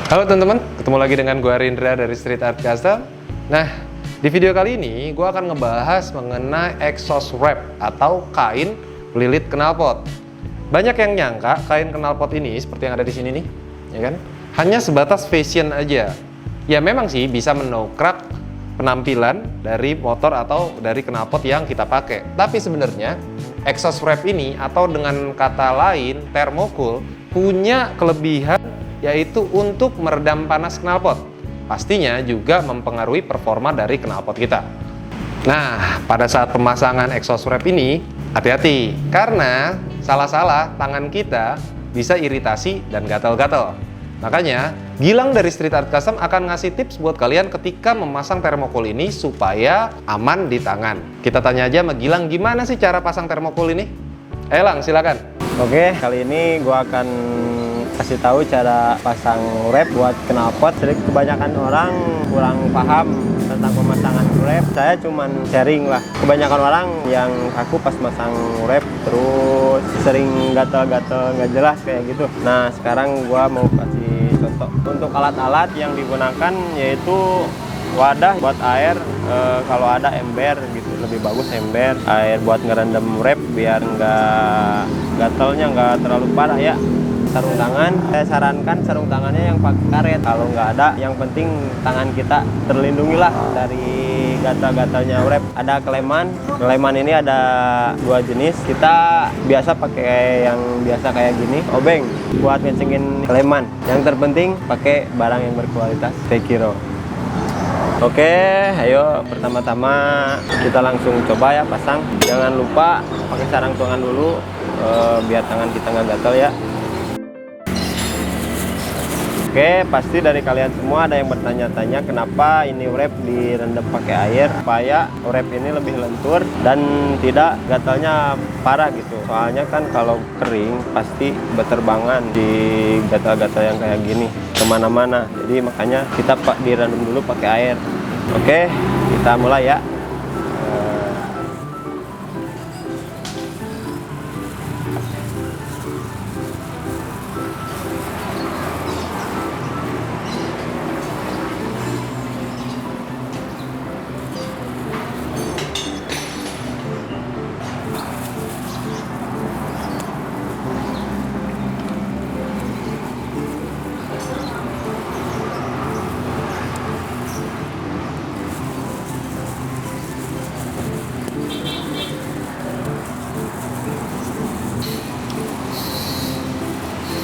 Halo teman-teman, ketemu lagi dengan gue Rindra dari Street Art Custom. Nah, di video kali ini gue akan ngebahas mengenai exhaust wrap atau kain pelilit knalpot. Banyak yang nyangka kain knalpot ini seperti yang ada di sini nih, ya kan? Hanya sebatas fashion aja. Ya memang sih bisa mendongkrak penampilan dari motor atau dari knalpot yang kita pakai. Tapi sebenarnya exhaust wrap ini atau dengan kata lain thermocool punya kelebihan yaitu untuk meredam panas knalpot. Pastinya juga mempengaruhi performa dari knalpot kita. Nah, pada saat pemasangan exhaust wrap ini, hati-hati karena salah-salah tangan kita bisa iritasi dan gatal-gatal. Makanya, Gilang dari Street Art Custom akan ngasih tips buat kalian ketika memasang thermocool ini supaya aman di tangan. Kita tanya aja sama Gilang, gimana sih cara pasang thermocool ini? Lang, silakan. Oke, kali ini gua akan kasih tahu cara pasang wrap buat knalpot. Jadi kebanyakan orang kurang paham tentang pemasangan wrap. Saya cuman sharing lah. Kebanyakan orang yang kaku pas masang wrap terus sering gatel-gatel nggak jelas kayak gitu. Nah, sekarang gua mau kasih contoh untuk alat-alat yang digunakan, yaitu wadah buat air, kalau ada ember gitu, lebih bagus ember, air buat ngerendam wrap biar nggak gatalnya nggak terlalu parah ya. Sarung tangan, saya sarankan sarung tangannya yang pakai karet. Kalau nggak ada, yang penting tangan kita terlindungi lah dari gatal-gatalnya wrap. Ada keleman, keleman ini ada dua jenis. Kita biasa pakai yang biasa kayak gini, obeng buat ngecengin keleman. Yang terpenting pakai barang yang berkualitas, Tekiro. Oke, ayo pertama-tama kita langsung coba ya pasang. Jangan lupa pakai sarung tangan dulu, biar tangan kita nggak gatal ya. Oke, pasti dari kalian semua ada yang bertanya-tanya kenapa ini wrap direndam pakai air supaya wrap ini lebih lentur dan tidak gatalnya parah gitu. Soalnya kan kalau kering pasti berterbangan di gatal-gatal yang kayak gini kemana-mana. Jadi makanya kita direndam dulu pakai air. Oke, kita mulai ya.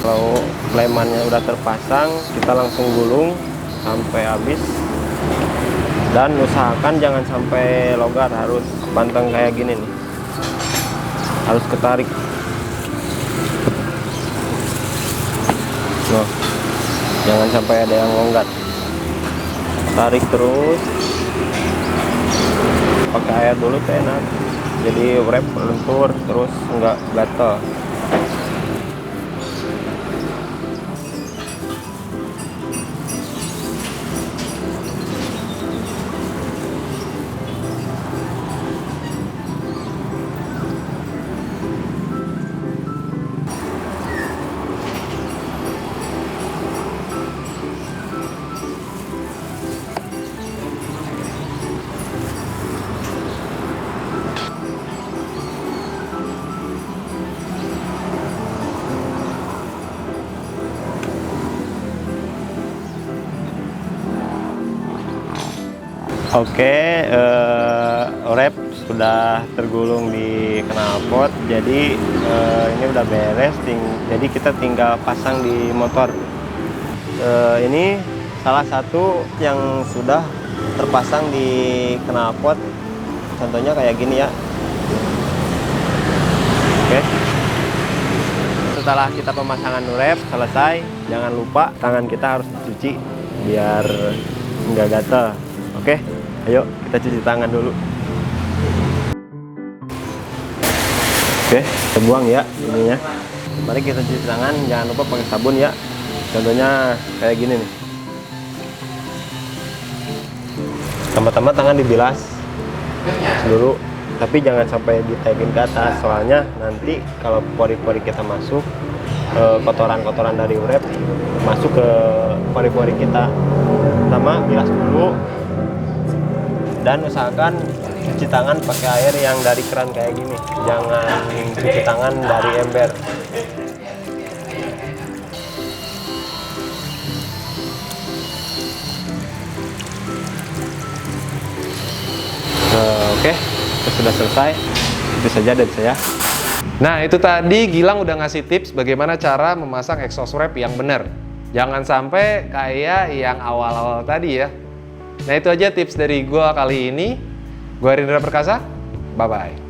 Kalau kelemannya udah terpasang, kita langsung gulung sampai habis dan usahakan jangan sampai longgar, harus pantang kayak gini nih, harus ketarik. Nah, jangan sampai ada yang longgar, tarik terus, pakai air dulu enak, jadi wrap lentur terus nggak gatal. Oke, wrap sudah tergulung di knalpot, jadi ini udah beres. Jadi kita tinggal pasang di motor. Ini salah satu yang sudah terpasang di knalpot, contohnya kayak gini ya. Oke, setelah kita pemasangan wrap selesai, jangan lupa tangan kita harus dicuci biar nggak gatal. Oke, ayo kita cuci tangan dulu. Oke, kita buang ya ininya. Mari kita cuci tangan, jangan lupa pakai sabun ya. Contohnya kayak gini nih. Pertama-tama tangan dibilas dulu Tapi jangan sampai ditaipin ke atas, soalnya nanti kalau pori-pori kita masuk, kotoran-kotoran dari urep masuk ke pori-pori kita. Pertama, bilas dulu, dan usahakan cuci tangan pakai air yang dari keran kayak gini, jangan cuci tangan dari ember. Oke, itu sudah selesai. Itu saja dari saya. Nah, itu tadi Gilang udah ngasih tips bagaimana cara memasang exhaust wrap yang benar. Jangan sampai kayak yang awal-awal tadi ya. Nah, itu aja tips dari gua kali ini. Gua Rindra Perkasa. Bye-bye.